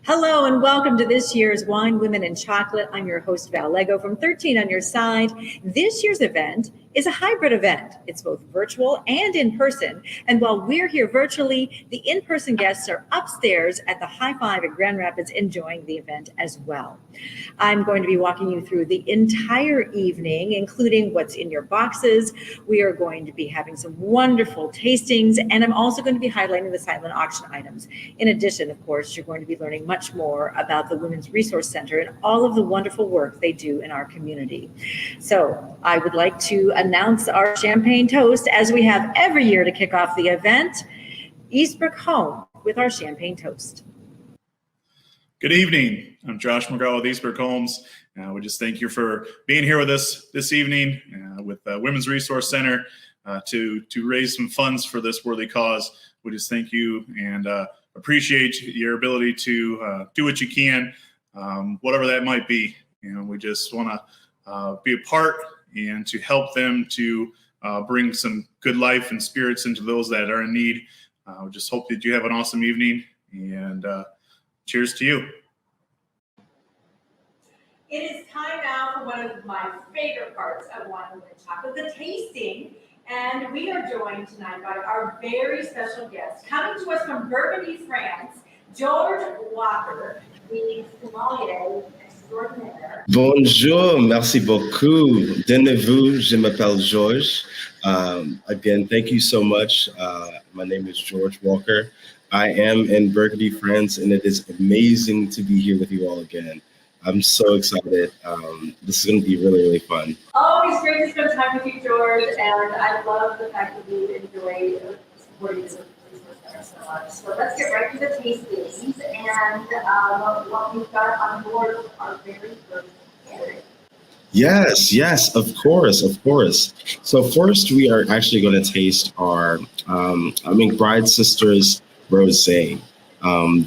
Hello and welcome to this year's Wine, Women, and Chocolate. I'm your host, Val Lego from 13 on Your Side. This year's event is a hybrid event. It's both virtual and in person. And while we're here virtually, the in-person guests are upstairs at the High Five in Grand Rapids enjoying the event as well. I'm going to be walking you through the entire evening, including what's in your boxes. We are going to be having some wonderful tastings, and I'm also going to be highlighting the silent auction items. In addition, of course, you're going to be learning much more about the Women's Resource Center and all of the wonderful work they do in our community. So I would like to announce our champagne toast, as we have every year to kick off the event. Eastbrook Home with our champagne toast. Good evening. I'm Josh McGraw with Eastbrook Homes. We just thank you for being here with us this evening with the Women's Resource Center to raise some funds for this worthy cause. We just thank you and appreciate your ability to do what you can, whatever that might be. We just want to be a part and to help them to bring some good life and spirits into those that are in need. We just hope that you have an awesome evening, and cheers to you. It is time now for one of my favorite parts of Wine, Women, and Chocolate, the tasting. And we are joined tonight by our very special guest, coming to us from Burgundy, France, George Walker, the sommelier extraordinaire. Bonjour, merci beaucoup. Donnez-vous, je m'appelle George. Again, thank you so much. My name is George Walker. I am in Burgundy, France, and it is amazing to be here with you all again. I'm so excited. This is going to be really, really fun. Always great to spend time with you, George, and I love the fact that you enjoy supporting this resource center so much. So let's get right to the tastings and what we've got on board our very first candidate. Yes, of course. So first, we are actually going to taste our McBride Sisters Rosé.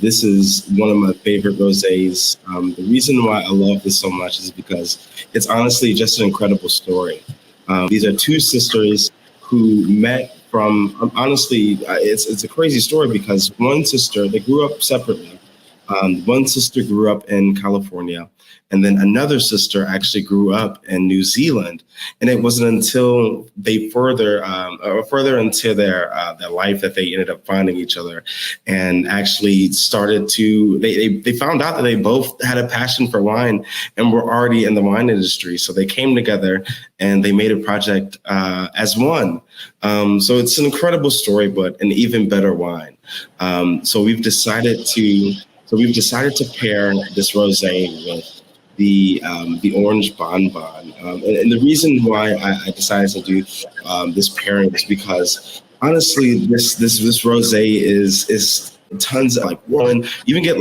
This is one of my favorite rosés. The reason why I love this so much is because it's honestly just an incredible story. These are two sisters who met from, honestly, it's a crazy story because one sister, they grew up separately. One sister grew up in California, and then another sister actually grew up in New Zealand. And it wasn't until they further into their life that they ended up finding each other, and actually started to. They found out that they both had a passion for wine and were already in the wine industry. So they came together and they made a project as one. So it's an incredible story, but an even better wine. So we've decided to pair this rosé with the orange bonbon, and the reason why I decided to do this pairing is because honestly, this rosé is tons of one. You even get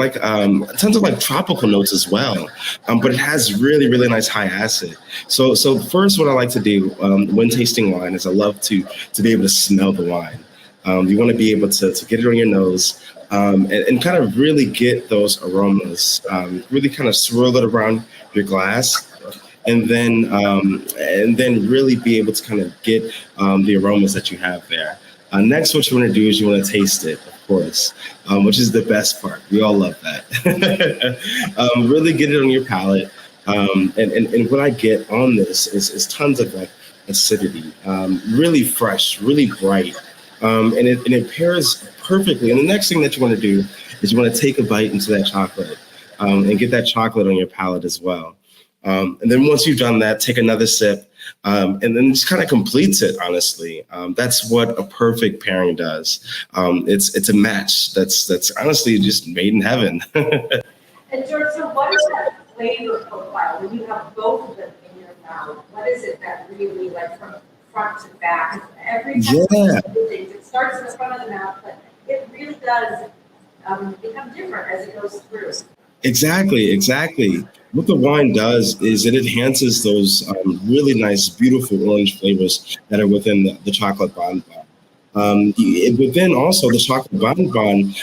tons of tropical notes as well, but it has really, really nice high acid. So first, what I like to do when tasting wine is I love to be able to smell the wine. You want to be able to get it on your nose. And kind of really get those aromas, really kind of swirl it around your glass, and then really be able to kind of get the aromas that you have there. Next, what you want to do is you want to taste it, of course, which is the best part. We all love that. Really get it on your palate. And what I get on this is tons of acidity, really fresh, really bright. And it pairs perfectly. And the next thing that you want to do is you want to take a bite into that chocolate and get that chocolate on your palate as well. And then once you've done that, take another sip and then just kind of completes it, honestly. That's what a perfect pairing does. It's a match that's honestly just made in heaven. And George, so what is that flavor profile when you have both of them in your mouth? What is it that really, from front to back? Every time it starts in the front of the mouth, but it really does become different as it goes through. Exactly. What the wine does is it enhances those really nice, beautiful orange flavors that are within the chocolate bonbon. But then also the chocolate bonbon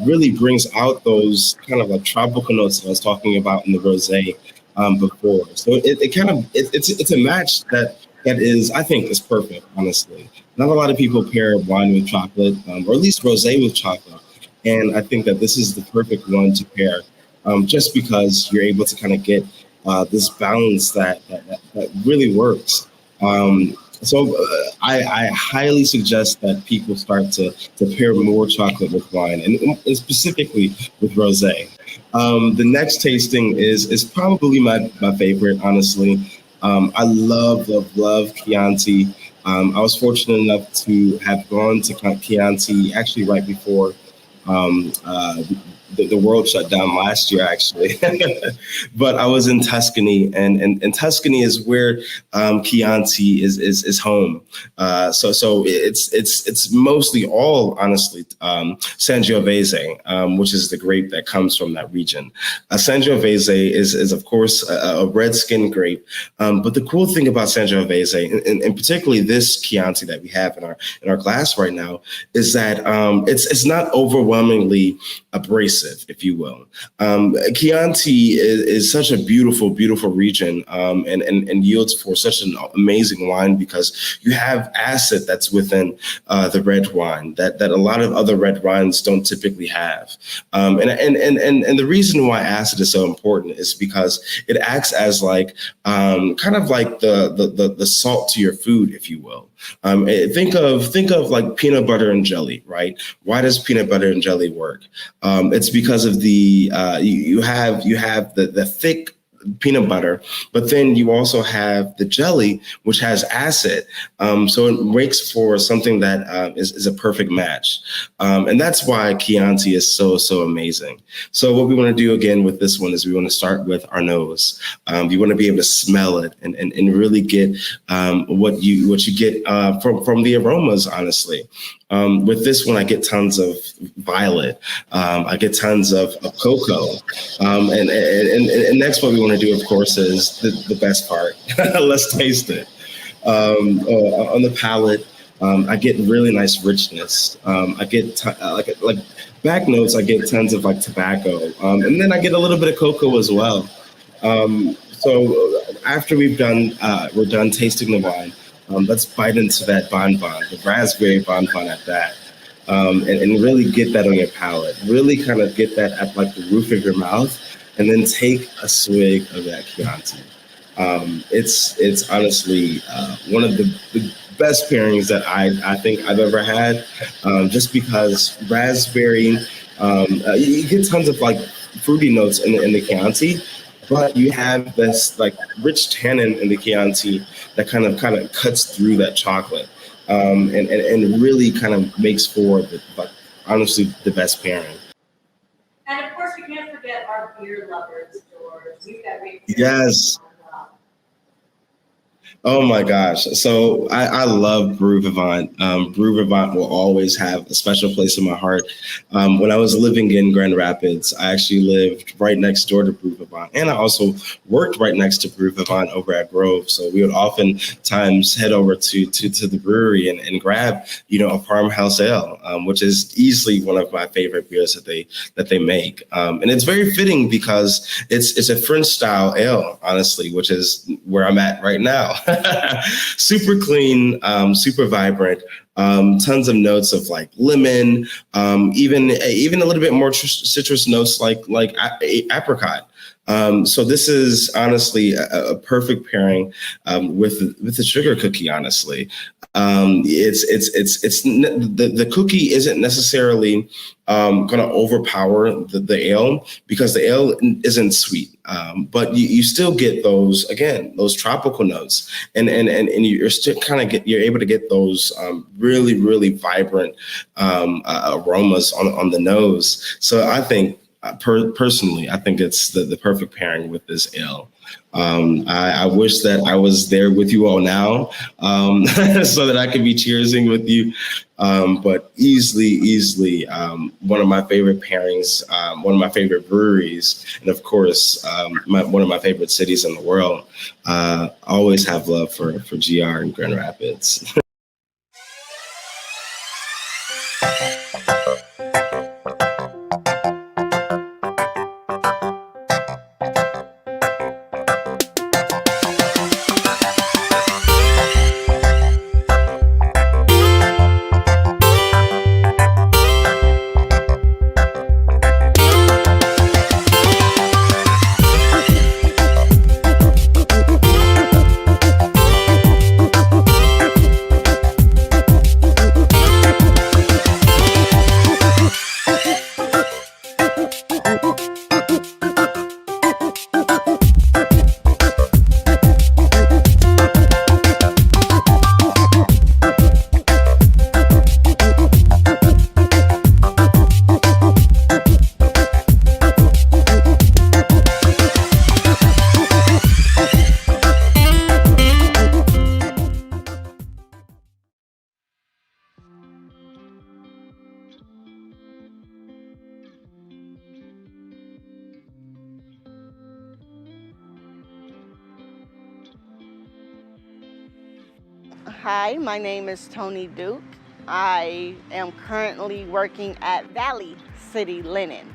really brings out those kind of tropical notes that I was talking about in the rosé before. So it's a match that is, I think, is perfect, honestly. Not a lot of people pair wine with chocolate, or at least rosé with chocolate. And I think that this is the perfect one to pair, just because you're able to kind of get this balance that really works. I highly suggest that people start to pair more chocolate with wine, and specifically with rosé. The next tasting is probably my favorite, honestly. I love Chianti. I was fortunate enough to have gone to Chianti actually right before um, uh, the world shut down last year, actually. But I was in Tuscany, and Tuscany is where Chianti is home. So it's mostly all, honestly, Sangiovese, which is the grape that comes from that region. Sangiovese is of course a red skin grape, but the cool thing about Sangiovese, and particularly this Chianti that we have in our glass right now, is that it's not overwhelmingly abrasive, if you will. Chianti is such a beautiful region, and yields for such an amazing wine because you have acid that's within the red wine that a lot of other red wines don't typically have. And the reason why acid is so important is because it acts as like kind of like the salt to your food, if you will. Think of like peanut butter and jelly, right? Why does peanut butter and jelly work? It's because of the you have the thick peanut butter, but then you also have the jelly, which has acid. So it makes for something that is a perfect match. And that's why Chianti is so amazing. So what we want to do again with this one is we want to start with our nose. You want to be able to smell it and really get what you get from the aromas, honestly. With this one, I get tons of violet. I get tons of cocoa. And next, what we want to do, of course, is the best part. Let's taste it. On the palate, I get really nice richness. I get like back notes. I get tons of like tobacco, and then I get a little bit of cocoa as well. So after we're done tasting the wine. Let's bite into that bonbon, the raspberry bonbon at that, and really get that on your palate. Really kind of get that at like the roof of your mouth, and then take a swig of that Chianti. It's honestly one of the best pairings that I think I've ever had, just because raspberry, you get tons of like fruity notes in the Chianti, but you have this like rich tannin in the Chianti that kind of cuts through that chocolate, and really kind of makes for honestly the best pairing. And of course, we can't forget our beer lovers, George. We've got great beer. Yes. Oh my gosh. So I love Brew Vivant. Brew Vivant will always have a special place in my heart. When I was living in Grand Rapids, I actually lived right next door to Brew Vivant. And I also worked right next to Brew Vivant over at Grove. So we would oftentimes head over to the brewery and grab, a farmhouse ale, which is easily one of my favorite beers that they make. And it's very fitting because it's a French style ale, honestly, which is where I'm at right now. Super clean, super vibrant, tons of notes of like lemon, even a little bit more citrus notes like apricot. So this is honestly a perfect pairing with the sugar cookie. Honestly, it's the cookie isn't necessarily going to overpower the ale because the ale isn't sweet, but you still get those tropical notes, and you're still you're able to get those really vibrant aromas on the nose. So I think. Personally, I think it's the perfect pairing with this ale. I wish that I was there with you all now, so that I could be cheersing with you. But easily, one of my favorite pairings, one of my favorite breweries, and of course, one of my favorite cities in the world. Always have love for GR and Grand Rapids. Hi, my name is Tony Duke. I am currently working at Valley City Linen.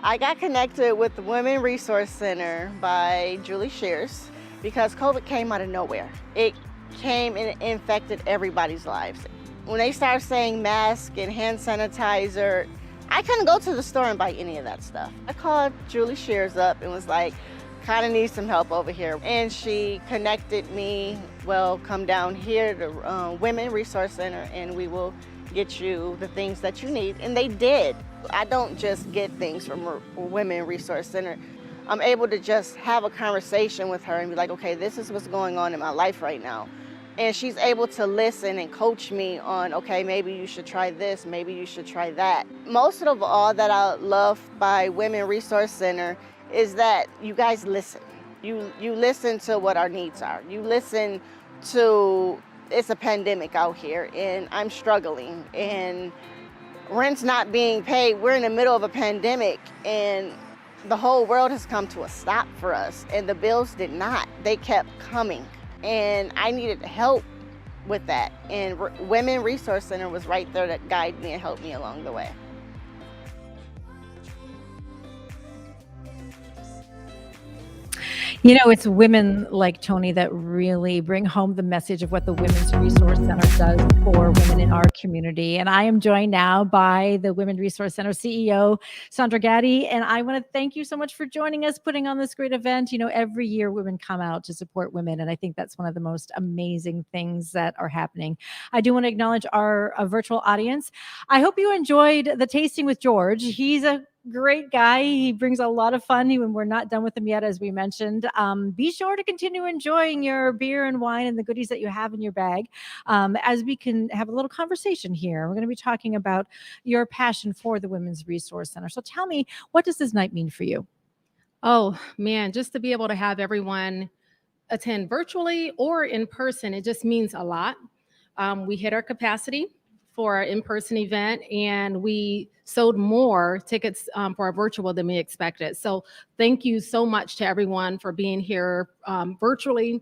I got connected with the Women Resource Center by Julie Shears because COVID came out of nowhere. It came and infected everybody's lives. When they started saying mask and hand sanitizer, I couldn't go to the store and buy any of that stuff. I called Julie Shears up and was like, kind of need some help over here. And she connected me, well, come down here to Women Resource Center and we will get you the things that you need. And they did. I don't just get things from Women Resource Center. I'm able to just have a conversation with her and be like, okay, this is what's going on in my life right now. And she's able to listen and coach me on, okay, maybe you should try this, maybe you should try that. Most of all that I love by Women Resource Center is that you guys listen. You listen to what our needs are. You listen to, it's a pandemic out here and I'm struggling and rent's not being paid. We're in the middle of a pandemic and the whole world has come to a stop for us and the bills did not. They kept coming and I needed help with that. And Women Resource Center was right there to guide me and help me along the way. You know, it's women like Tony that really bring home the message of what the Women's Resource Center does for women in our community. And I am joined now by the Women's Resource Center CEO, Sandra Gaddy. And I want to thank you so much for joining us, putting on this great event. You know, every year women come out to support women. And I think that's one of the most amazing things that are happening. I do want to acknowledge our virtual audience. I hope you enjoyed the tasting with George. He's a great guy. He brings a lot of fun. We're not done with him yet, as we mentioned. Be sure to continue enjoying your beer and wine and the goodies that you have in your bag as we can have a little conversation here. We're going to be talking about your passion for the Women's Resource Center. So tell me, what does this night mean for you? Oh, man, just to be able to have everyone attend virtually or in person, it just means a lot. We hit our capacity for our in-person event, and we sold more tickets for our virtual than we expected. So thank you so much to everyone for being here virtually.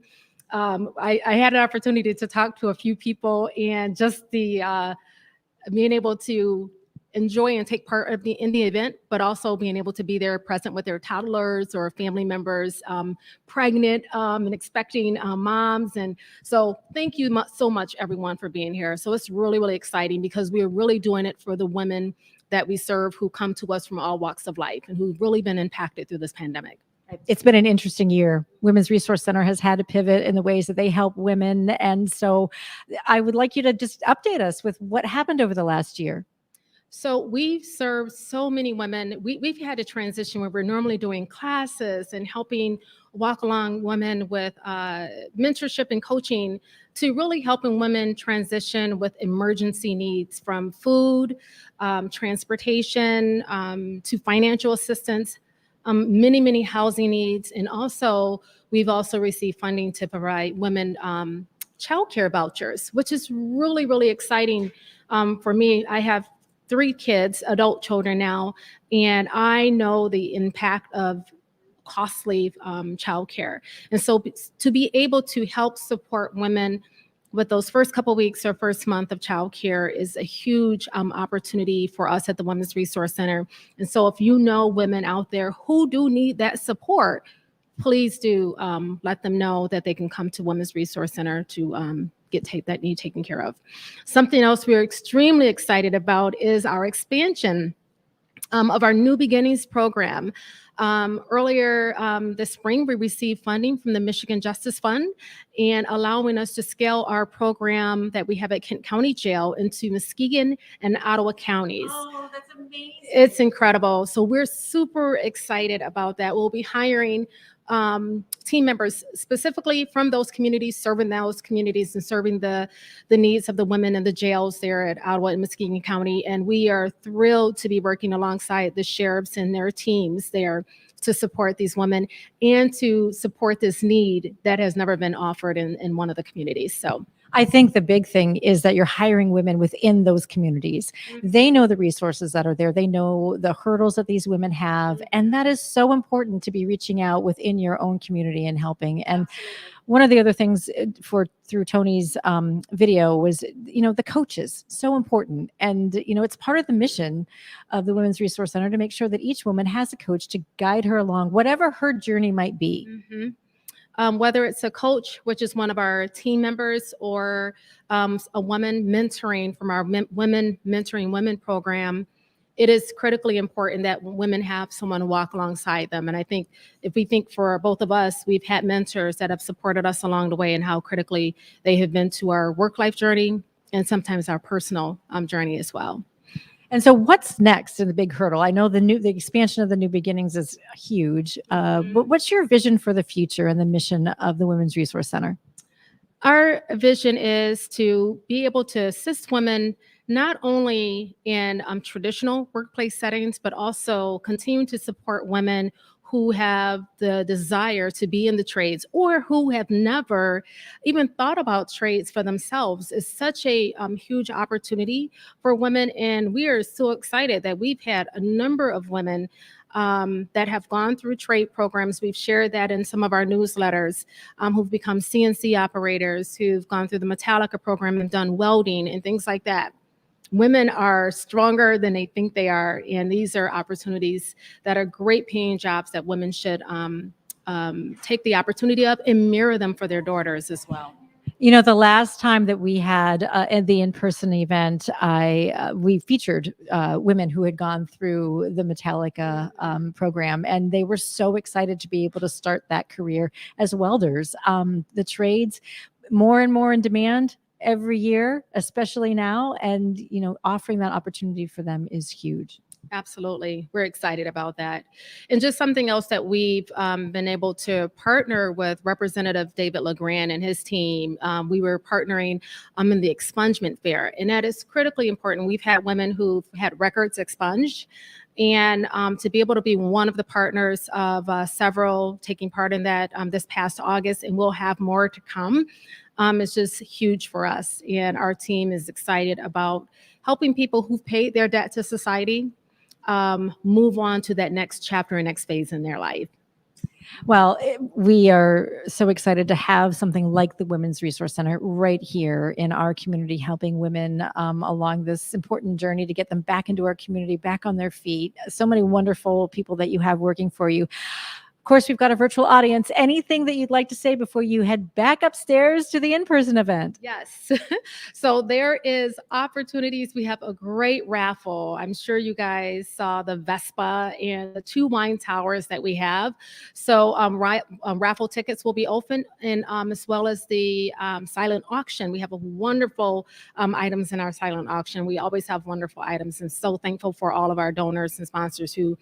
I had an opportunity to talk to a few people, and just the being able to enjoy and take part in the event, but also being able to be there present with their toddlers or family members, pregnant and expecting moms. And so thank you so much, everyone, for being here. So it's really, really exciting because we're really doing it for the women that we serve who come to us from all walks of life and who've really been impacted through this pandemic. It's been an interesting year. Women's Resource Center has had to pivot in the ways that they help women. And so I would like you to just update us with what happened over the last year. So we've served so many women. We've had a transition where we're normally doing classes and helping walk along women with mentorship and coaching to really helping women transition with emergency needs from food, transportation, to financial assistance, many, many housing needs. And also, we've also received funding to provide women childcare vouchers, which is really, really exciting for me. I have 3 kids, adult children now, and I know the impact of costly childcare. And so to be able to help support women with those first couple weeks or first month of childcare is a huge opportunity for us at the Women's Resource Center. And so if you know women out there who do need that support, please do let them know that they can come to Women's Resource Center to get that need taken care of. Something else we're extremely excited about is our expansion of our New Beginnings program. Earlier this spring, we received funding from the Michigan Justice Fund and allowing us to scale our program that we have at Kent County Jail into Muskegon and Ottawa counties. Oh, that's amazing. It's incredible. So we're super excited about that. We'll be hiring team members specifically from those communities, serving those communities and serving the needs of the women in the jails there at Ottawa and Muskegon County. And we are thrilled to be working alongside the sheriffs and their teams there to support these women and to support this need that has never been offered in one of the communities. So I think the big thing is that you're hiring women within those communities. They know the resources that are there. They know the hurdles that these women have. And that is so important to be reaching out within your own community and helping. And one of the other things through Tony's video was, the coaches, so important. And, it's part of the mission of the Women's Resource Center to make sure that each woman has a coach to guide her along, whatever her journey might be. Whether it's a coach, which is one of our team members, or a woman mentoring from our Women Mentoring Women program, it is critically important that women have someone to walk alongside them. And I think if we think for both of us, we've had mentors that have supported us along the way and how critically they have been to our work-life journey and sometimes our personal journey as well. And so what's next in the big hurdle? I know the expansion of the New Beginnings is huge, but what's your vision for the future and the mission of the Women's Resource Center? Our vision is to be able to assist women not only in traditional workplace settings, but also continue to support women who have the desire to be in the trades or who have never even thought about trades for themselves. Is such a huge opportunity for women. And we are so excited that we've had a number of women that have gone through trade programs. We've shared that in some of our newsletters, who've become CNC operators, who've gone through the Metallica program and done welding and things like that. Women are stronger than they think they are, and these are opportunities that are great paying jobs that women should take the opportunity of and mirror them for their daughters as well. The last time that we had at the in-person event, we featured women who had gone through the Metallica program, and they were so excited to be able to start that career as welders. The trades, more and more in demand every year, especially now, and offering that opportunity for them is huge. Absolutely. We're excited about that. And just something else that we've been able to partner with Representative David LeGrand and his team. We were partnering in the expungement fair, and that is critically important. We've had women who've had records expunged, and to be able to be one of the partners of several taking part in that this past August, and we'll have more to come. It's just huge for us. And our team is excited about helping people who've paid their debt to society move on to that next chapter and next phase in their life. Well, we are so excited to have something like the Women's Resource Center right here in our community, helping women along this important journey to get them back into our community, back on their feet. So many wonderful people that you have working for you. Of course, we've got a virtual audience. Anything that you'd like to say before you head back upstairs to the in-person event? Yes. So there is opportunities. We have a great raffle. I'm sure you guys saw the Vespa and the 2 wine towers that we have. So raffle tickets will be open, and as well as the silent auction. We have a wonderful items in our silent auction. We always have wonderful items, and so thankful for all of our donors and sponsors who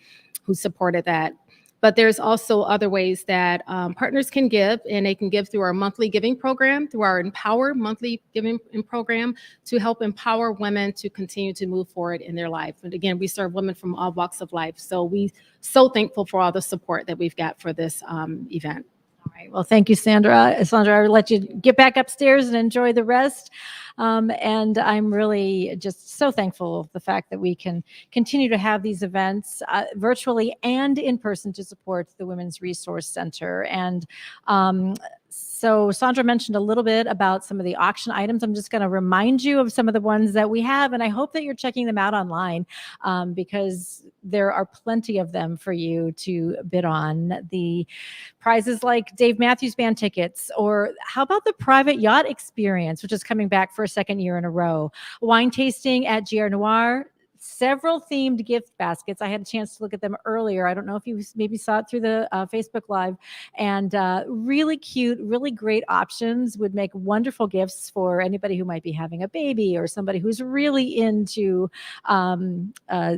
supported that. But there's also other ways that partners can give, and they can give through our monthly giving program, through our Empower monthly giving program, to help empower women to continue to move forward in their life. And again, we serve women from all walks of life. So we so thankful for all the support that we've got for this event. All right. Well, thank you, Sandra. Sandra, I'll let you get back upstairs and enjoy the rest. And I'm really just so thankful of the fact that we can continue to have these events virtually and in person to support the Women's Resource Center. And so Sandra mentioned a little bit about some of the auction items. I'm just going to remind you of some of the ones that we have, and I hope that you're checking them out online because there are plenty of them for you to bid on. The prizes like Dave Matthews Band tickets, or how about the private yacht experience, which is coming back for a second year in a row. Wine tasting at GR Noir. Several themed gift baskets. I had a chance to look at them earlier. I don't know if you maybe saw it through the Facebook Live, and really cute, really great options. Would make wonderful gifts for anybody who might be having a baby or somebody who's really into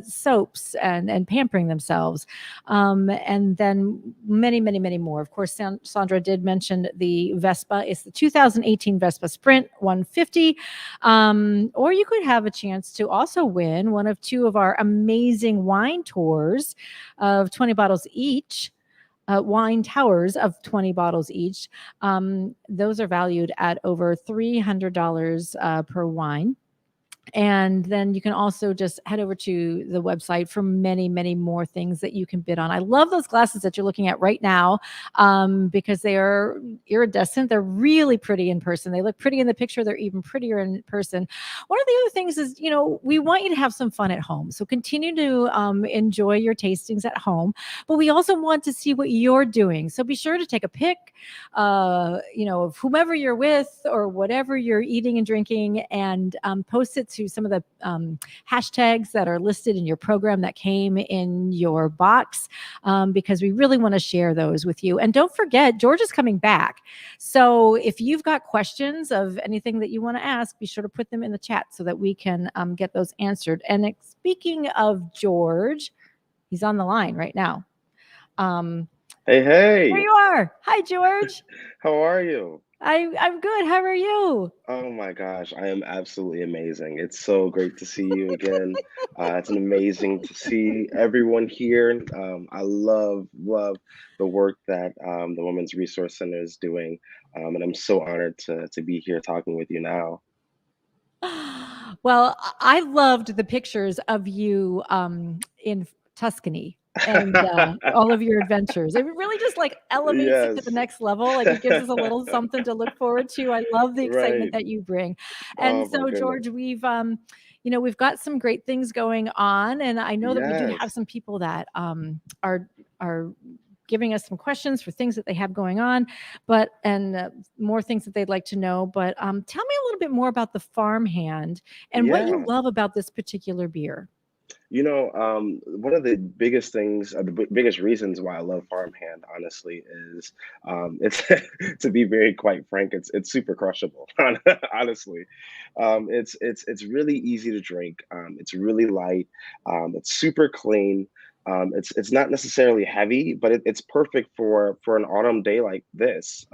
soaps and pampering themselves. And then many, many, many more. Of course, Sandra did mention the Vespa. It's the 2018 Vespa Sprint 150. Or you could have a chance to also win one of 2 of our amazing wine tours of 20 bottles each wine towers of 20 bottles each. Those are valued at over $300 per wine. And then you can also just head over to the website for many, many more things that you can bid on. I love those glasses that you're looking at right now, because they are iridescent. They're really pretty in person. They look pretty in the picture. They're even prettier in person. One of the other things is, we want you to have some fun at home. So continue to enjoy your tastings at home, but we also want to see what you're doing. So be sure to take a pic, of whomever you're with or whatever you're eating and drinking, and post it to some of the hashtags that are listed in your program that came in your box, because we really want to share those with you. And don't forget, George is coming back. So if you've got questions of anything that you want to ask, be sure to put them in the chat so that we can get those answered. And speaking of George, he's on the line right now. Hey. There you are. Hi, George. How are you? I'm good. How are you? Oh my gosh, I am absolutely amazing. It's so great to see you again. It's amazing to see everyone here. I love the work that the Women's Resource Center is doing, and I'm so honored to be here talking with you now. Well, I loved the pictures of you in Tuscany and all of your adventures. It really just like elevates it to the Yes. next level. Like it gives us a little something to look forward to. I love the excitement Right. that you bring. Oh And my so, goodness. George, we've got some great things going on, and I know that we do have Yes. some people that are giving us some questions for things that they have going on, and more things that they'd like to know. But tell me a little bit more about the Farmhand and what you Yeah. love about this particular beer. One of the biggest things, biggest reasons why I love Farmhand, honestly, is it's to be very quite frank, it's super crushable. Honestly, it's really easy to drink. It's really light. It's super clean. It's not necessarily heavy, but it's perfect for an autumn day like this,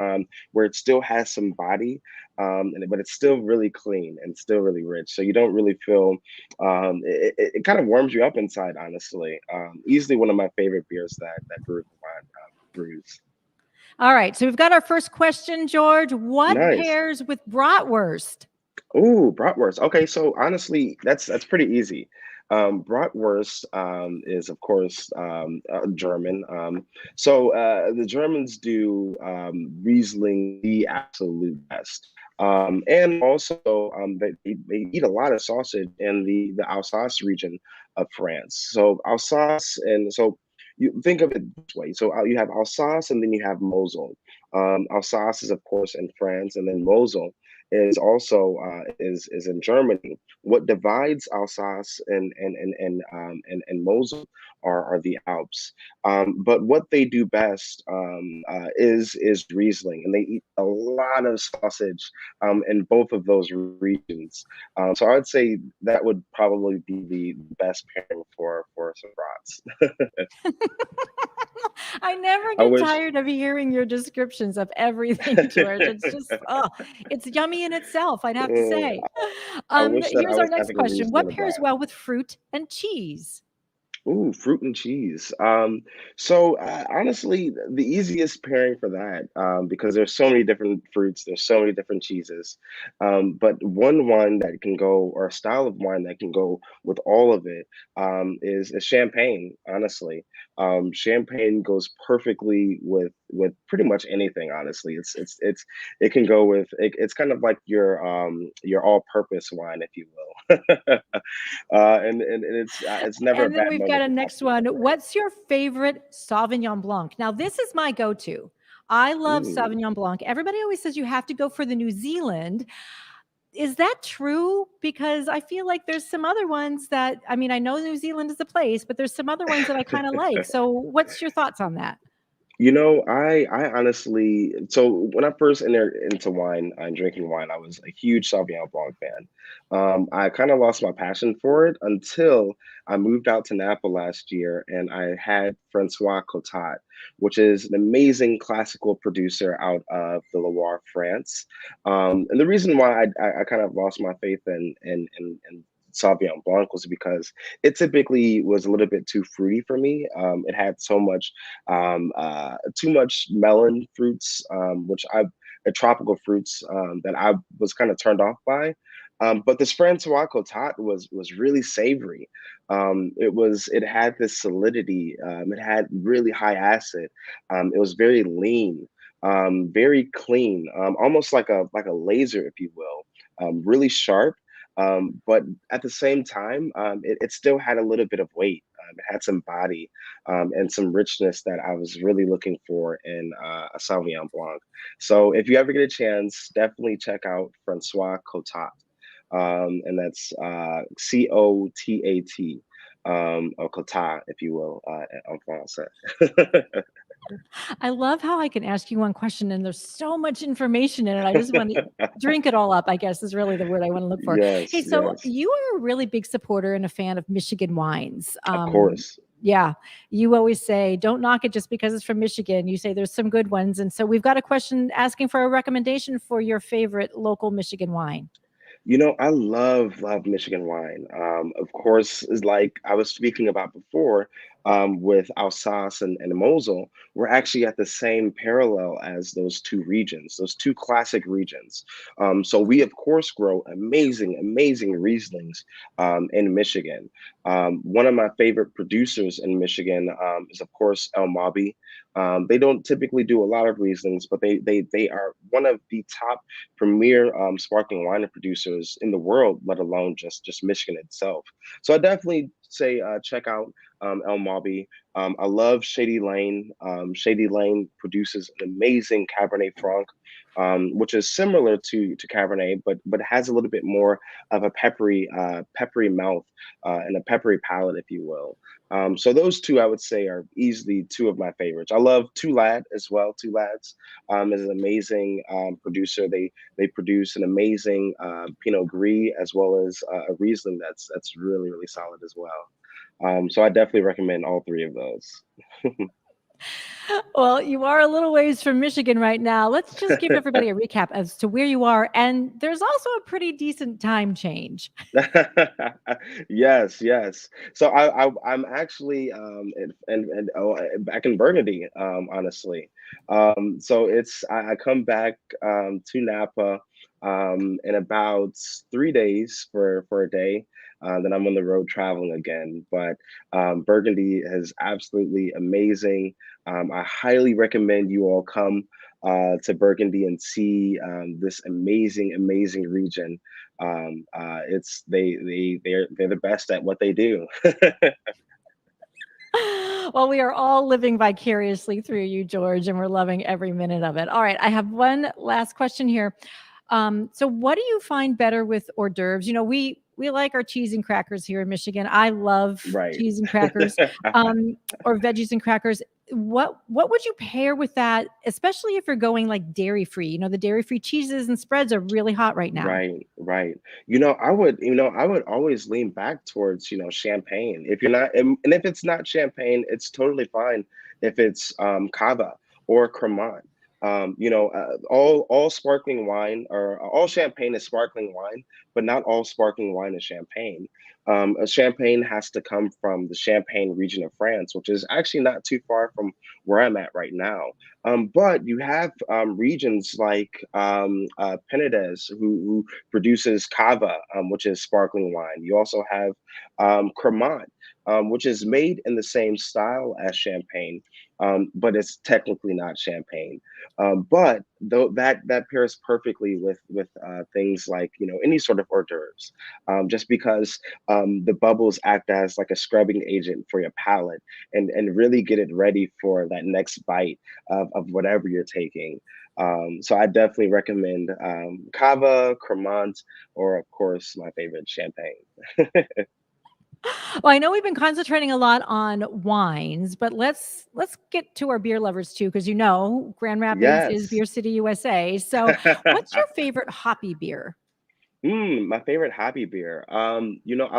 where it still has some body, but it's still really clean and still really rich. So you don't really feel it kind of warms you up inside, honestly. Easily one of my favorite beers that Group of Wine brews. All right, so we've got our first question, George. What Nice. pairs with bratwurst? Ooh, bratwurst. Okay, so honestly, that's pretty easy. Bratwurst is, of course, German. So the Germans do Riesling the absolute best. And also, they eat a lot of sausage in the Alsace region of France. So Alsace, and so you think of it this way. So you have Alsace, and then you have Mosel. Alsace is, of course, in France, and then Mosel is also is in Germany. What divides Alsace and Mosel are the Alps. But what they do best is Riesling, and they eat a lot of sausage in both of those regions. So I would say that would probably be the best pairing for some brats. I never I get wish. tired of hearing your descriptions of everything, George. It's just, it's yummy in itself, I'd have to Uh, say. I wish that I Here's our was next having a question. What Riesling pairs brat. well with fruit and cheese? Ooh, fruit and cheese. So honestly, the easiest pairing for that, because there's so many different fruits, there's so many different cheeses. But one wine that can go, or a style of wine that can go with all of it, is champagne. Honestly, champagne goes perfectly with pretty much anything. Honestly, it can go with it's kind of like your all-purpose wine, if you will. And it's never a And then bad we've got moment a to top next something one. great. What's your favorite Sauvignon Blanc? Now, this is my go-to. I love Ooh. Sauvignon Blanc. Everybody always says you have to go for the New Zealand. Is that true? Because I feel like there's some other ones that, I mean, I know New Zealand is a place, but there's some other ones that I kind of like. So, what's your thoughts on that? I honestly, so when I first entered into wine and drinking wine, I was a huge Sauvignon Blanc fan. I kind of lost my passion for it until I moved out to Napa last year, and I had Francois Cotat, which is an amazing classical producer out of the Loire, France. And the reason why I kind of lost my faith in Sauvignon Blanc was because it typically was a little bit too fruity for me. It had too much melon fruits, tropical fruits that I was kind of turned off by. But this Francois Cotat was really savory. It had this solidity. It had really high acid. It was very lean, very clean, almost like a laser, if you will. Really sharp, but at the same time, it still had a little bit of weight. It had some body and some richness that I was really looking for in a Sauvignon Blanc. So if you ever get a chance, definitely check out Francois Cotat, and that's Cotat, or Cotat, if you will, en français. I love how I can ask you one question and there's so much information in it. I just want to drink it all up, I guess is really the word I want to look for. Hey, Yes, so yes, you are a really big supporter and a fan of Michigan wines. of course. Yeah, you always say, don't knock it just because it's from Michigan. You say there's some good ones. And so we've got a question asking for a recommendation for your favorite local Michigan wine. I love Michigan wine. Of course, is like I was speaking about before, with Alsace and Mosel, we're actually at the same parallel as those two regions, those two classic regions. So we of course grow amazing Rieslings in Michigan. One of my favorite producers in Michigan is of course El Mabi. They don't typically do a lot of Rieslings, but they are one of the top premier sparkling wine producers in the world, let alone just Michigan itself. So I definitely say check out El Mabi. I love Shady Lane. Shady Lane produces an amazing Cabernet Franc, which is similar to Cabernet, but has a little bit more of a peppery mouth and a peppery palate, if you will. So those two, I would say, are easily two of my favorites. I love Two Lad as well. Two Lads is an amazing producer. They produce an amazing Pinot Gris as well as a Riesling that's really solid as well. So I definitely recommend all three of those. Well, you are a little ways from Michigan right now. Let's just give everybody a recap as to where you are. And there's also a pretty decent time change. Yes, yes. So I'm actually back in Burgundy, honestly. So I come back to Napa in about 3 days for a day. Then I'm on the road traveling again. But Burgundy is absolutely amazing. I highly recommend you all come to Burgundy and see this amazing region. It's they're the best at what they do. Well, we are all living vicariously through you, George, and we're loving every minute of it. All right, I have one last question here. So what do you find better with hors d'oeuvres? We like our cheese and crackers here in Michigan. I love Right. cheese and crackers, or veggies and crackers. What would you pair with that, especially if you're going like dairy free? The dairy free cheeses and spreads are really hot right now. Right, right. I would always lean back towards, champagne. If you're not, and if it's not champagne, it's totally fine if it's cava or cremant. All sparkling wine or all champagne is sparkling wine, but not all sparkling wine is champagne. A champagne has to come from the Champagne region of France, which is actually not too far from where I'm at right now. But you have regions like Penedès, who produces cava, which is sparkling wine. You also have Cremant, which is made in the same style as champagne, but it's technically not champagne. But though that pairs perfectly with things like any sort of hors d'oeuvres, just because the bubbles act as like a scrubbing agent for your palate and really get it ready for that next bite of whatever you're taking. So I definitely recommend Cava, Cremant, or of course my favorite, champagne. Well, I know we've been concentrating a lot on wines, but let's get to our beer lovers too, because Grand Rapids is Yes. Beer City, USA. So, what's your favorite hoppy beer? My favorite happy beer. I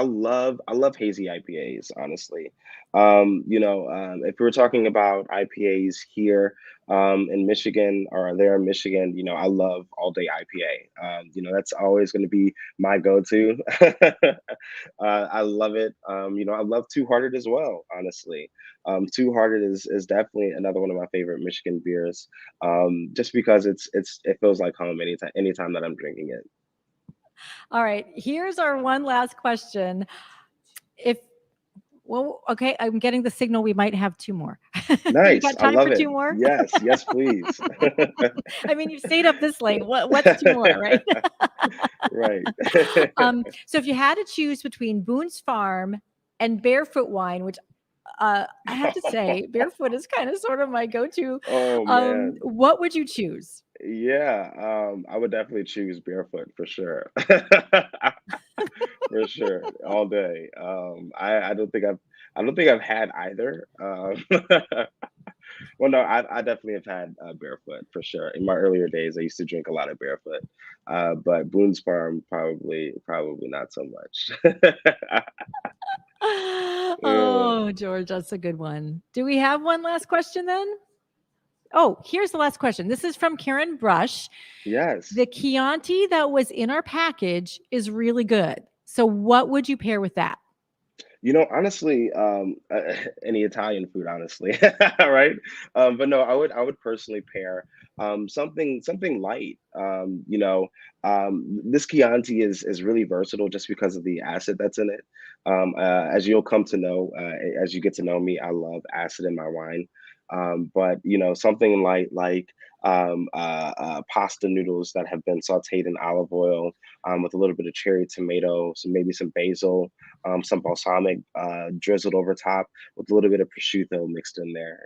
love hazy IPAs, honestly. If we were talking about IPAs here in Michigan or there in Michigan, I love all day IPA. That's always going to be my go-to. I love it. I love Two Hearted as well, honestly. Two Hearted is definitely another one of my favorite Michigan beers. Just because it feels like home anytime that I'm drinking it. All right, here's our one last question. If Well, okay, I'm getting the signal we might have two more. You Nice. got I time for love two it. more? Yes. Yes, please. I mean, you've stayed up this late. What's two more, right? Right. So if you had to choose between Boone's Farm and Barefoot Wine, which I have to say, Barefoot is kind of sort of my go-to. Oh man. What would you choose? Yeah, I would definitely choose barefoot for sure. For sure. All day. I don't think I've had either. Well, no, I definitely have had barefoot for sure. In my earlier days, I used to drink a lot of barefoot. But Boone's Farm probably not so much. Yeah. Oh, George, that's a good one. Do we have one last question then? Oh, here's the last question. This is from Karen Brush. Yes. The Chianti that was in our package is really good. So what would you pair with that? Honestly, any Italian food, honestly, right? But no, I would personally pair something light. This Chianti is really versatile just because of the acid that's in it. As you'll come to know, as you get to know me, I love acid in my wine. But something light like pasta noodles that have been sautéed in olive oil with a little bit of cherry tomato, maybe some basil, some balsamic drizzled over top with a little bit of prosciutto mixed in there.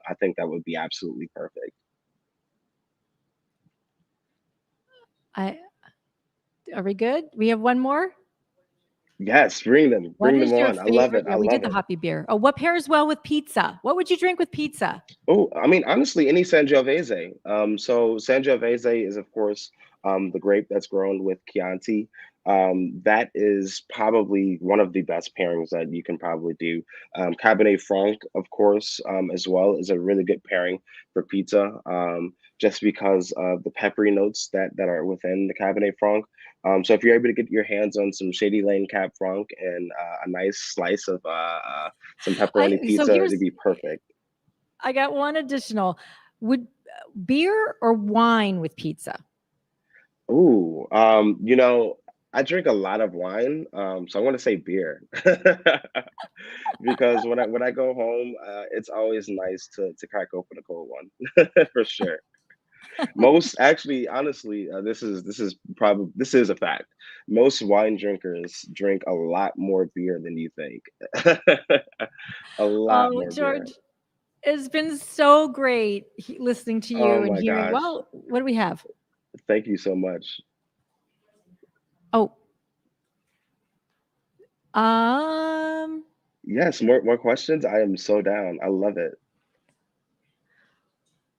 I think that would be absolutely perfect. I Are we good? We have one more. Yes, What bring them is your on. I love favorite? it. Yeah, I we did love the it. hoppy beer. Oh, what pairs well with pizza? What would you drink with pizza? Oh, I mean, honestly, any Sangiovese. So Sangiovese is, of course, the grape that's grown with Chianti. That is probably one of the best pairings that you can probably do. Cabernet Franc, of course, as well, is a really good pairing for pizza, just because of the peppery notes that are within the Cabernet Franc. So if you're able to get your hands on some Shady Lane Cab Franc and a nice slice of some pepperoni I so pizza, here's it'd be perfect. I got one additional. Would beer or wine with pizza? Ooh, I drink a lot of wine, so I want to say beer because when I go home, it's always nice to crack open a cold one for sure. Most actually, honestly, this is a fact. Most wine drinkers drink a lot more beer than you think. A lot Oh, more beer. George, it's been so great listening to Oh you and my hearing. gosh. Well, what do we have? Thank you so much. Oh, um, Yes, more questions. I am so down. I love it.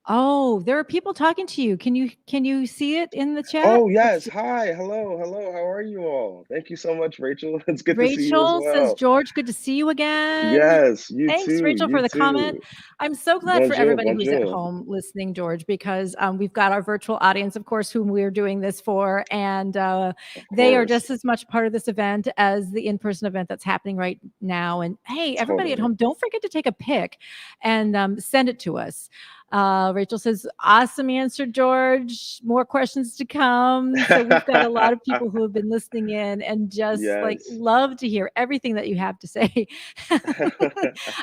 oh, there are people talking to you. Can you see it in the chat? Oh, Let's yes. see. Hi. Hello. Hello. How are you all? Thank you so much, Rachel. It's good to see you as Rachel says, well. George, good to see you again. Yes, you Thanks, too. Rachel, for You the comment. too. I'm so glad for Bonjour. everybody who's at Bonjour. home listening, George, because we've got our virtual audience, of course, whom we're doing this for. And Of they are course. just as much part of this event as the in person event that's happening right now. And hey, everybody at Totally. home, don't forget to take a pic and send it to us. Rachel says, awesome answer, George. More questions to come. So we've got a lot of people who have been listening in and just like Yes. love to hear everything that you have to say.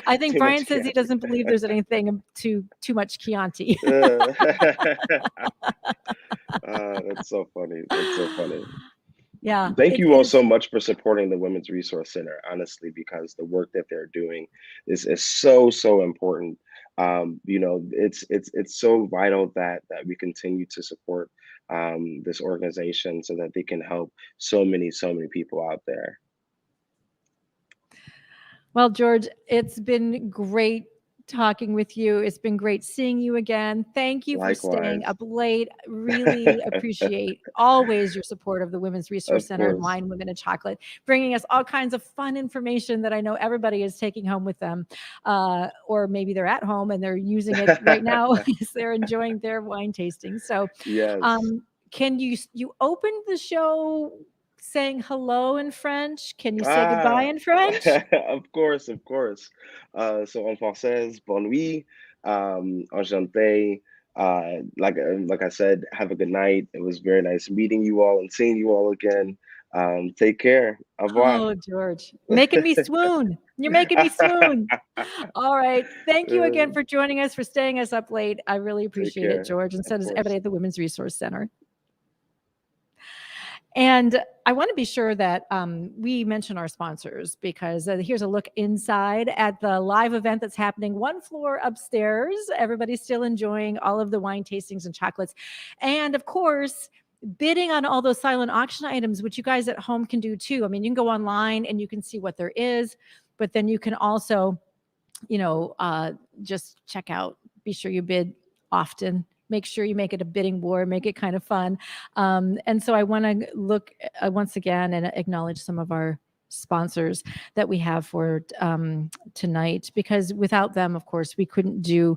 I think Too Brian much says he Chianti. doesn't believe there's anything too much Chianti. Uh, that's so funny. That's so funny. Yeah, Thank it you all so is. much for supporting the Women's Resource Center, honestly, because the work that they're doing is so important. It's so vital that we continue to support this organization so that they can help so many people out there. Well, George, it's been great talking with you. It's been great seeing you again. Thank you for staying Likewise. up late. Really appreciate always your support of the Women's Resource Of Center and course. Wine, Women, and Chocolate, bringing us all kinds of fun information that I know everybody is taking home with them. Or maybe they're at home and they're using it right now as they're enjoying their wine tasting. So Yes. can you opened the show saying hello in French? Can you say goodbye Ah, in French? of course, of course. So en français, bonne nuit, enchanté. Like I said, have a good night. It was very nice meeting you all and seeing you all again. Take care. Au revoir. Oh, George, making me swoon. You're making me swoon. All right. Thank you again for joining us, for staying us up late. I really Take appreciate it, care. George. And so Of does course. everybody at the Women's Resource Center. And I want to be sure that we mention our sponsors, because here's a look inside at the live event that's happening one floor upstairs. Everybody's still enjoying all of the wine tastings and chocolates. And of course, bidding on all those silent auction items, which you guys at home can do too. I mean, you can go online and you can see what there is, but then you can also, just check out, be sure you bid often. Make sure you make it a bidding war, make it kind of fun. And so I want to look once again and acknowledge some of our sponsors that we have for tonight, because without them, of course, we couldn't do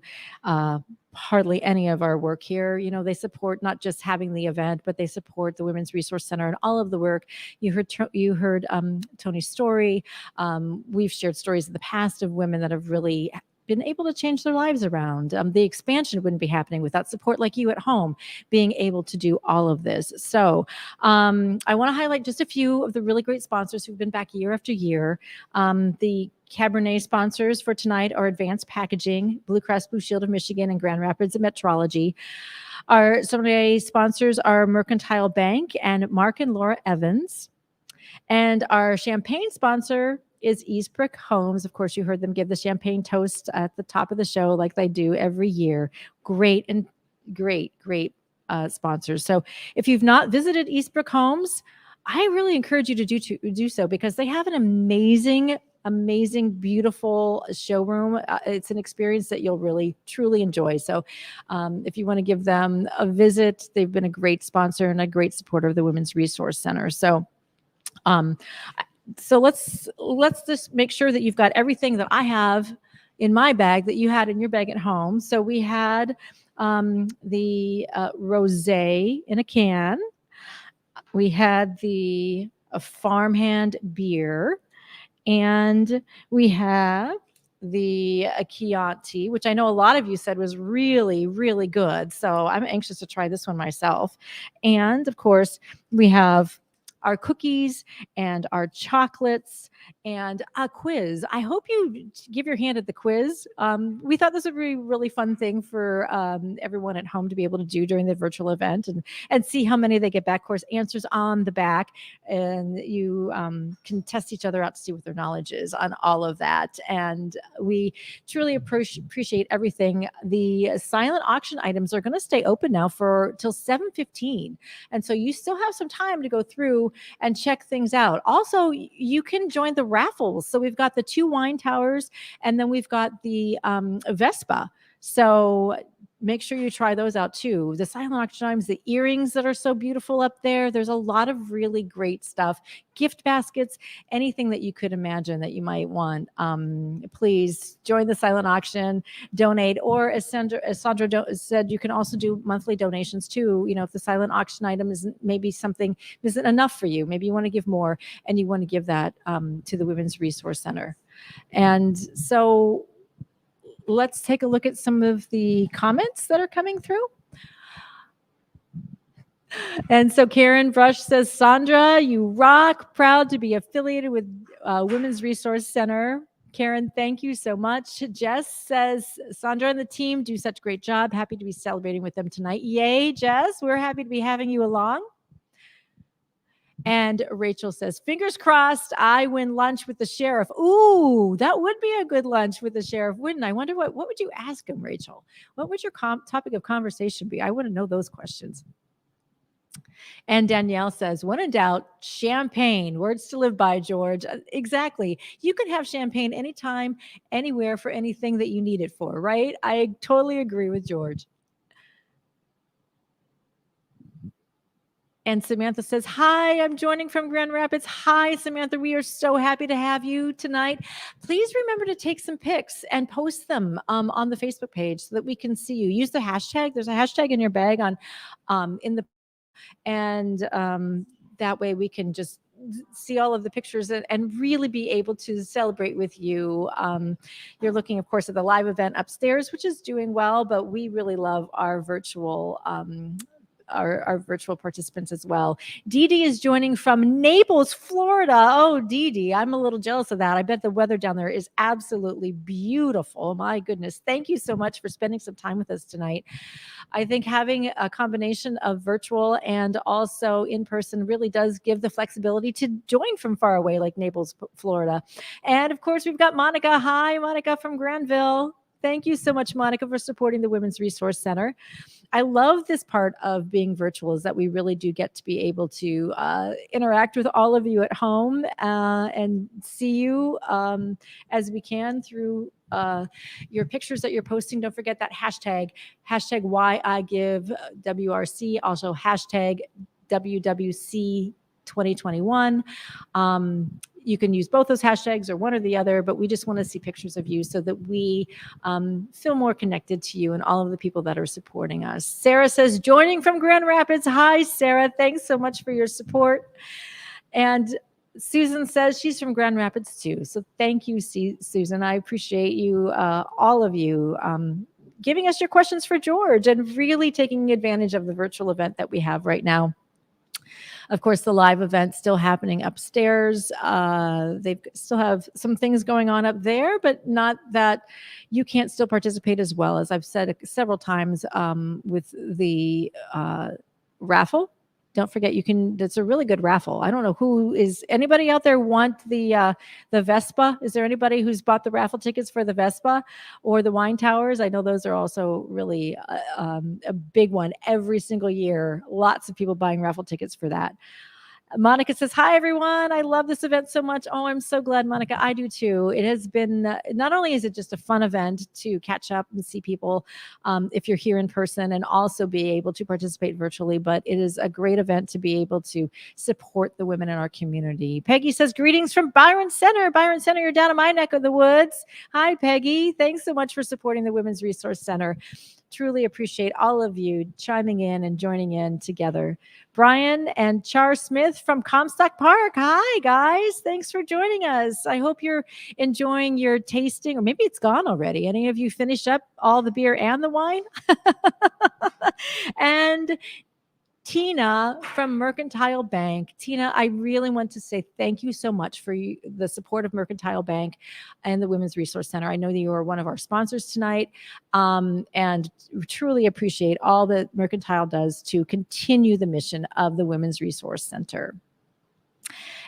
hardly any of our work here. They support not just having the event, but they support the Women's Resource Center and all of the work. You heard Tony's story. We've shared stories in the past of women that have really been able to change their lives around. The expansion wouldn't be happening without support like you at home, being able to do all of this. So I want to highlight just a few of the really great sponsors who've been back year after year. The Cabernet sponsors for tonight are Advanced Packaging, Blue Cross Blue Shield of Michigan, and Grand Rapids and Metrology. Our sommelier sponsors are Mercantile Bank and Mark and Laura Evans. And our champagne sponsor is Eastbrook Homes. Of course, you heard them give the champagne toast at the top of the show like they do every year. Great sponsors. So if you've not visited Eastbrook Homes, I really encourage you to do so, because they have an amazing, beautiful showroom. It's an experience that you'll really, truly enjoy. So if you want to give them a visit, they've been a great sponsor and a great supporter of the Women's Resource Center. So let's just make sure that you've got everything that I have in my bag that you had in your bag at home. So we had the rosé in a can. We had the farmhand beer, and we have the Chianti, which I know a lot of you said was really, really good. So I'm anxious to try this one myself. And of course, we have our cookies and our chocolates and a quiz. I hope you give your hand at the quiz. We thought this would be a really fun thing for everyone at home to be able to do during the virtual event, and see how many they get back. Of course, answers on the back, and you can test each other out to see what their knowledge is on all of that. And we truly appreciate everything. The silent auction items are going to stay open now till 7:15. And so you still have some time to go through and check things out. Also, you can join the raffles. So we've got the 2 wine towers, and then we've got the Vespa. So make sure you try those out too. The silent auction items, the earrings that are so beautiful up there. There's a lot of really great stuff. Gift baskets, anything that you could imagine that you might want. Please join the silent auction, donate, or as Sandra said, you can also do monthly donations too. If the silent auction item isn't enough for you, maybe you want to give more, and you want to give that to the Women's Resource Center. And so let's take a look at some of the comments that are coming through. And so Karen Brush says, Sandra, you rock. Proud to be affiliated with Women's Resource Center. Karen, thank you so much. Jess says, Sandra and the team do such a great job. Happy to be celebrating with them tonight. Yay, Jess. We're happy to be having you along. And Rachel says, fingers crossed, I win lunch with the sheriff. Ooh, that would be a good lunch with the sheriff, wouldn't I? Wonder what would you ask him, Rachel? What would your topic of conversation be? I want to know those questions. And Danielle says, when in doubt, champagne. Words to live by, George. Exactly. You can have champagne anytime, anywhere, for anything that you need it for, right? I totally agree with George. And Samantha says, hi, I'm joining from Grand Rapids. Hi, Samantha. We are so happy to have you tonight. Please remember to take some pics and post them on the Facebook page so that we can see you. Use the hashtag. There's a hashtag in your bag in the, and that way we can just see all of the pictures and really be able to celebrate with you. You're looking, of course, at the live event upstairs, which is doing well, but we really love our virtual our virtual participants as well. Dee Dee is joining from Naples, Florida. Oh, Dee Dee, I'm a little jealous of that. I bet the weather down there is absolutely beautiful. My goodness. Thank you so much for spending some time with us tonight. I think having a combination of virtual and also in person really does give the flexibility to join from far away, like Naples, Florida. And of course, we've got Monica. Hi, Monica from Granville. Thank you so much, Monica, for supporting the Women's Resource Center. I love this part of being virtual is that we really do get to be able to interact with all of you at home and see you as we can through your pictures that you're posting. Don't forget that hashtag Why I Give WRC, also hashtag WWC 2021. You can use both those hashtags or one or the other, but we just want to see pictures of you so that we feel more connected to you and all of the people that are supporting us. Sarah says, joining from Grand Rapids. Hi, Sarah. Thanks so much for your support. And Susan says she's from Grand Rapids too. So thank you, Susan. I appreciate you, all of you, giving us your questions for George and really taking advantage of the virtual event that we have right now. Of course, the live event still happening upstairs. They still have some things going on up there, but not that you can't still participate as well. As I've said several times with the raffle. Don't forget, it's a really good raffle. I don't know anybody out there want the Vespa? Is there anybody who's bought the raffle tickets for the Vespa or the wine towers? I know those are also really a big one every single year. Lots of people buying raffle tickets for that. Monica says, hi, everyone. I love this event so much. Oh, I'm so glad, Monica. I do too. It has been, not only is it just a fun event to catch up and see people if you're here in person and also be able to participate virtually, but it is a great event to be able to support the women in our community. Peggy says, greetings from Byron Center. Byron Center, you're down in my neck of the woods. Hi, Peggy. Thanks so much for supporting the Women's Resource Center. Truly appreciate all of you chiming in and joining in together. Brian and Char Smith from Comstock Park. Hi, guys. Thanks for joining us. I hope you're enjoying your tasting, or maybe it's gone already. Any of you finished up all the beer and the wine? And Tina from Mercantile Bank. Tina, I really want to say thank you so much for the support of Mercantile Bank and the Women's Resource Center. I know that you are one of our sponsors tonight, and truly appreciate all that Mercantile does to continue the mission of the Women's Resource Center.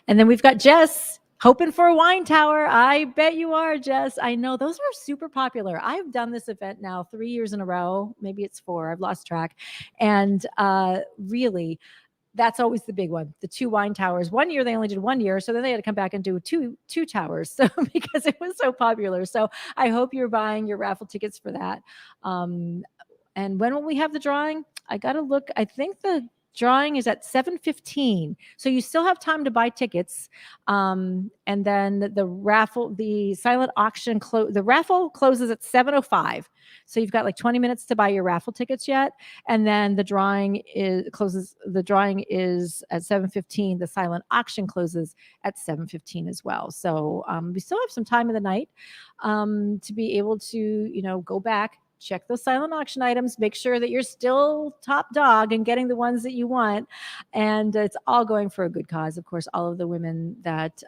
And then we've got Jess. Hoping for a wine tower. I bet you are, Jess. I know those are super popular. I've done this event now 3 years in a row. Maybe it's 4. I've lost track. And really, that's always the big one. The 2 wine towers. 1 year, they only did 1 year. So then they had to come back and do two towers. So because it was so popular. So I hope you're buying your raffle tickets for that. And when will we have the drawing? I got to look. I think the drawing is at 7:15, so you still have time to buy tickets. And then the raffle, the silent auction, the raffle closes at 7:05. So you've got like 20 minutes to buy your raffle tickets yet. And then the drawing is at 7:15. The silent auction closes at 7:15 as well. So we still have some time in the night to be able to, go back, check those silent auction items, make sure that you're still top dog and getting the ones that you want. And it's all going for a good cause. Of course, all of the women that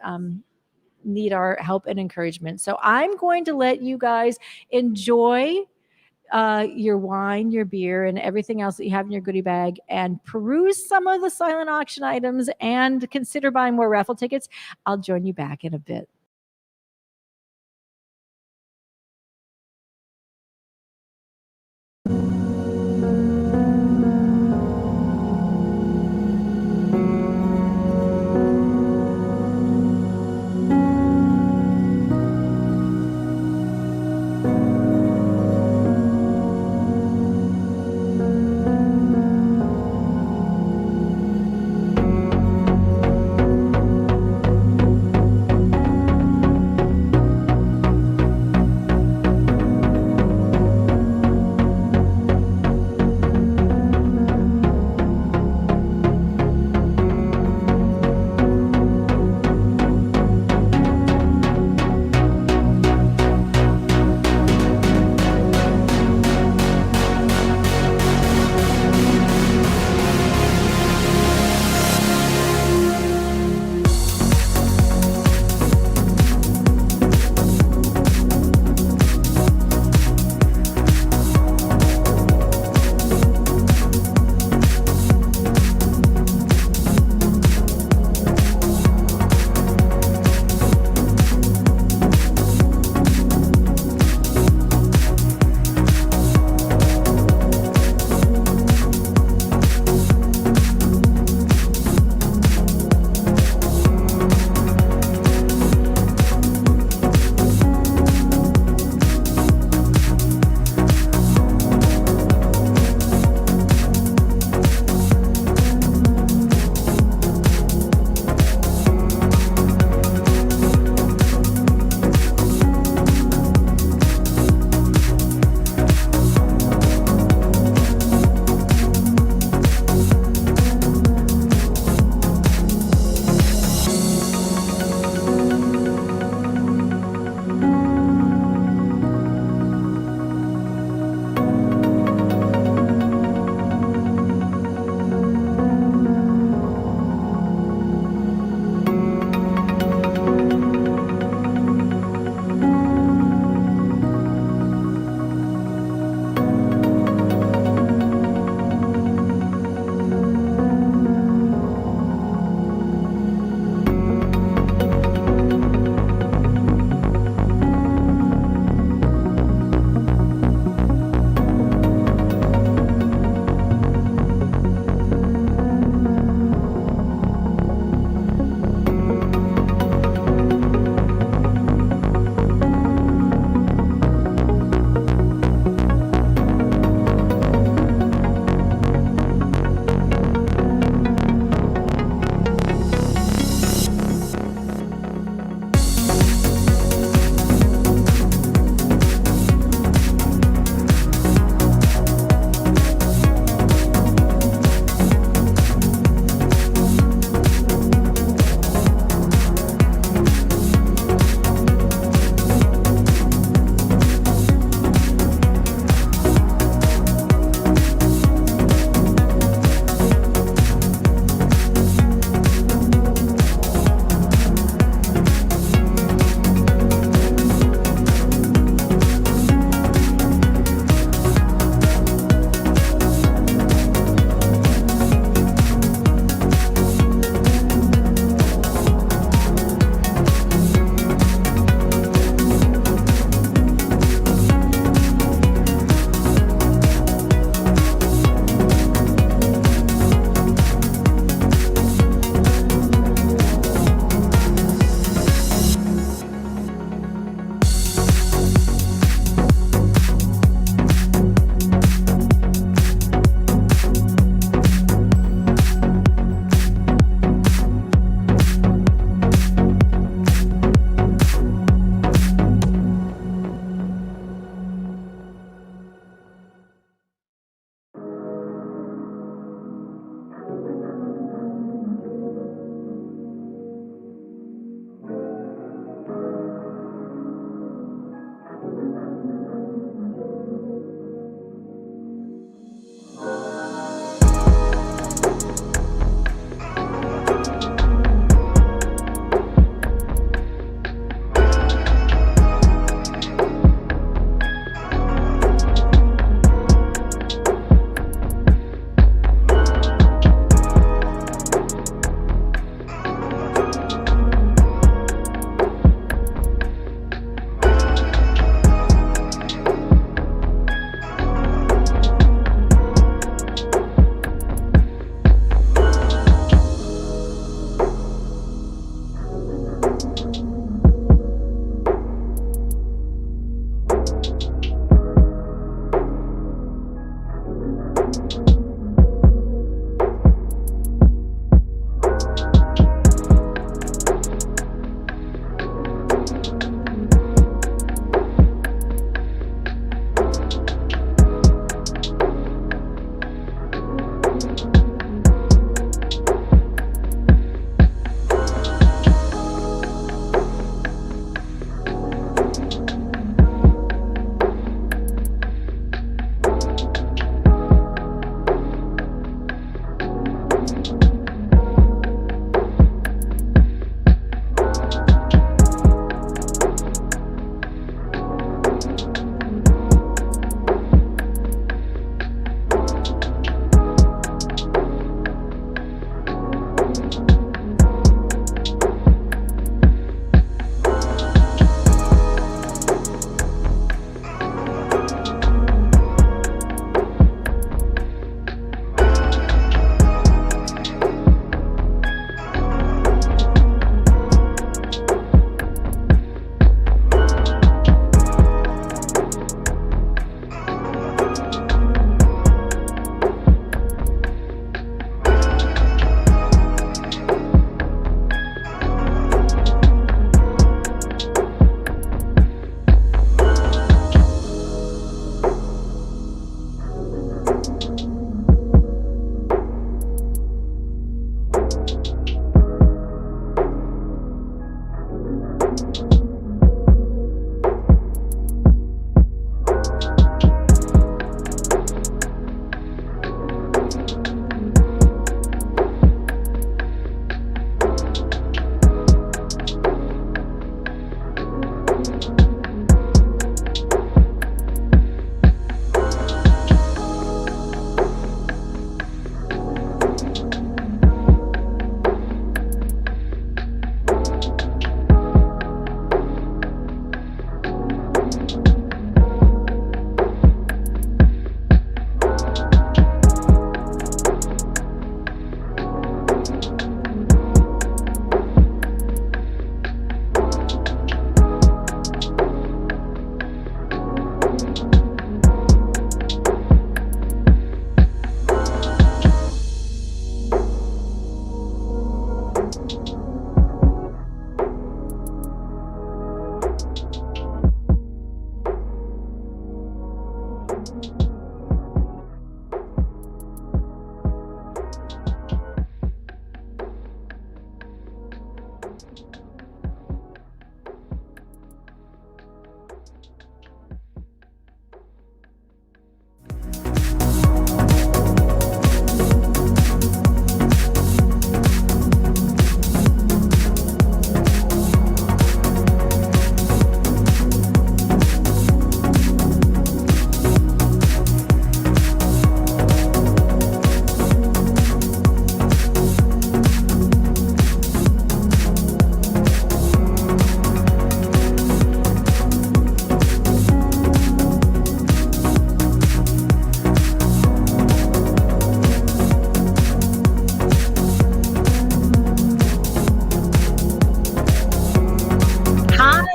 need our help and encouragement. So I'm going to let you guys enjoy your wine, your beer, and everything else that you have in your goodie bag and peruse some of the silent auction items and consider buying more raffle tickets. I'll join you back in a bit.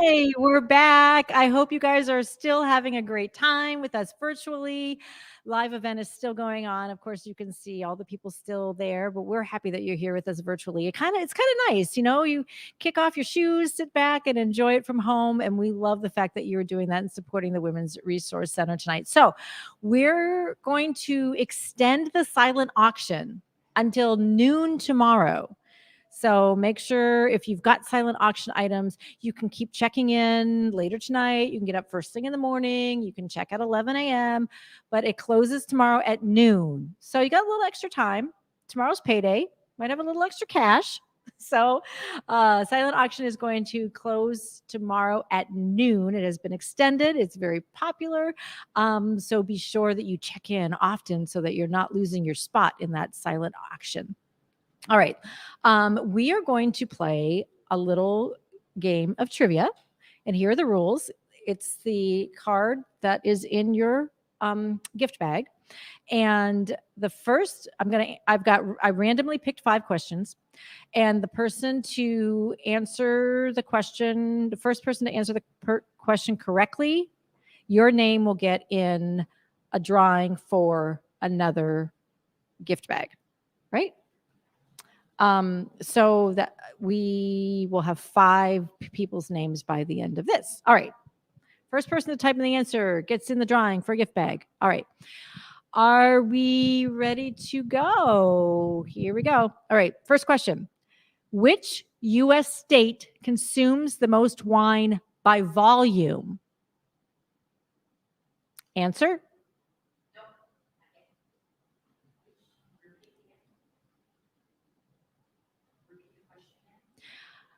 Hi, we're back. I hope you guys are still having a great time with us virtually. Live event is still going on. Of course, you can see all the people still there, but we're happy that you're here with us virtually. It's kind of nice, you kick off your shoes, sit back and enjoy it from home. And we love the fact that you're doing that and supporting the Women's Resource Center tonight. So we're going to extend the silent auction until noon tomorrow. So make sure if you've got silent auction items, you can keep checking in later tonight. You can get up first thing in the morning. You can check at 11 a.m., but it closes tomorrow at noon. So you got a little extra time. Tomorrow's payday. Might have a little extra cash. So silent auction is going to close tomorrow at noon. It has been extended. It's very popular. So be sure that you check in often so that you're not losing your spot in that silent auction. All right. We are going to play a little game of trivia. And here are the rules. It's the card that is in your gift bag. And the first, I randomly picked 5 questions. And the person to answer the question, the first person to answer the question correctly, your name will get in a drawing for another gift bag, right? So that we will have 5 people's names by the end of this. All right. First person to type in the answer gets in the drawing for a gift bag. All right. Are we ready to go? Here we go. All right. First question. Which U.S. state consumes the most wine by volume? Answer?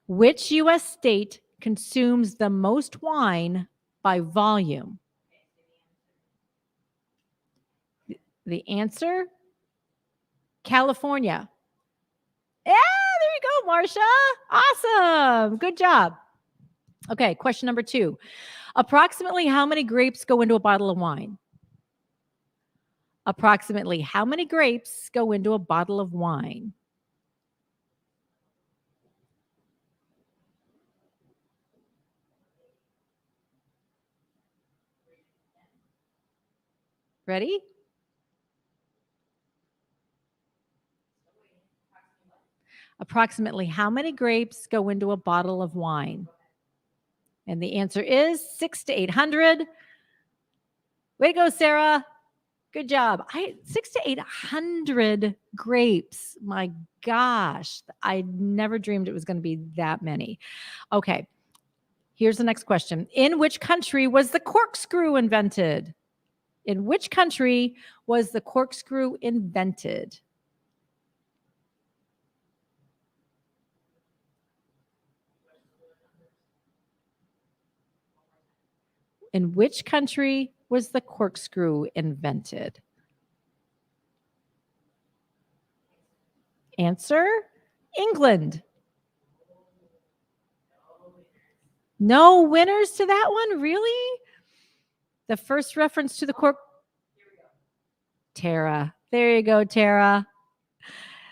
Which U.S. state consumes the most wine by volume? The answer? California. Yeah, there you go, Marcia. Awesome. Good job. Okay, question number 2. Approximately how many grapes go into a bottle of wine? Approximately how many grapes go into a bottle of wine? Ready? Approximately how many grapes go into a bottle of wine? And the answer is 600 to 800. Way to go, Sarah. Good job. 600 to 800 grapes. My gosh. I never dreamed it was going to be that many. Okay. Here's the next question. In which country was the corkscrew invented? In which country was the corkscrew invented? In which country was the corkscrew invented? Answer, England. No winners to that one? Really? The first reference to the cork. Tara. There you go, Tara.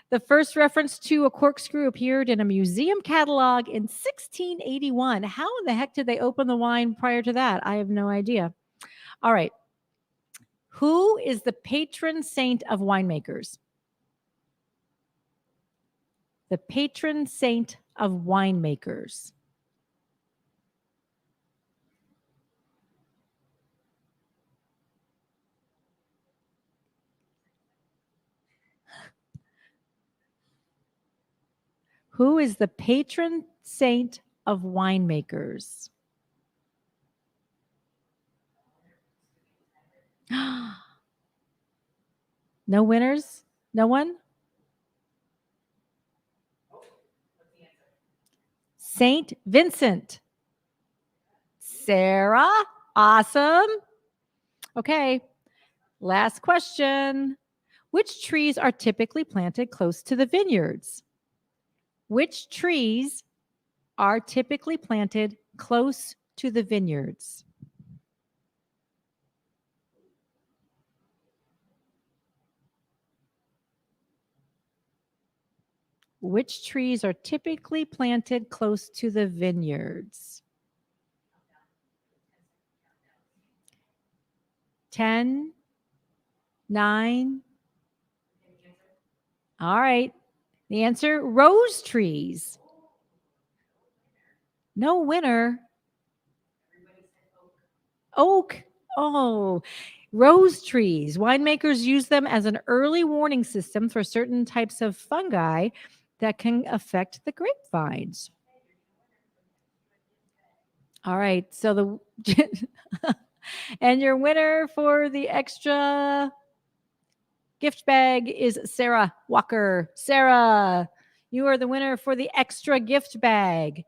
The first reference to a corkscrew appeared in a museum catalog in 1681. How in the heck did they open the wine prior to that? I have no idea. All right. Who is the patron saint of winemakers? The patron saint of winemakers. Who is the patron saint of winemakers? No winners? No one? Saint Vincent. Sarah, awesome. Okay, last question. Which trees are typically planted close to the vineyards? Which trees are typically planted close to the vineyards? Which trees are typically planted close to the vineyards? 10, 9. All right. The answer, rose trees. No winner. Oak. Oh, rose trees. Winemakers use them as an early warning system for certain types of fungi that can affect the grapevines. All right. So the and your winner for the extra gift bag is Sarah Walker. Sarah, you are the winner for the extra gift bag.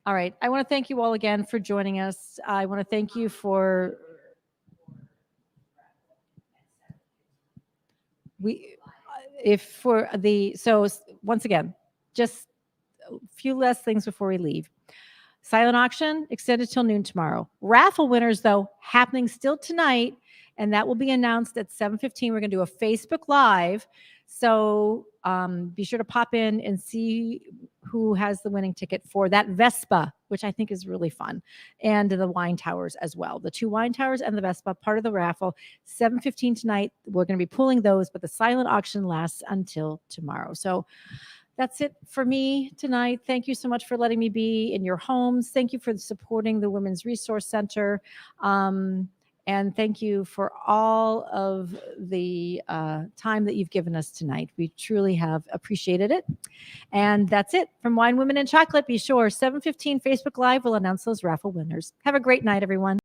All right. I want to thank you all again for joining us. I want to thank you for so once again, just a few less things before we leave. Silent auction extended till noon tomorrow. Raffle winners, though, happening still tonight, and that will be announced at 7:15. We're going to do a Facebook Live, so be sure to pop in and see who has the winning ticket for that Vespa, which I think is really fun, and the wine towers as well. The 2 wine towers and the Vespa, part of the raffle. 7:15 tonight. We're going to be pulling those, but the silent auction lasts until tomorrow. So that's it for me tonight. Thank you so much for letting me be in your homes. Thank you for supporting the Women's Resource Center. And thank you for all of the time that you've given us tonight. We truly have appreciated it. And that's it from Wine, Women, and Chocolate. Be sure 7:15 Facebook Live will announce those raffle winners. Have a great night, everyone.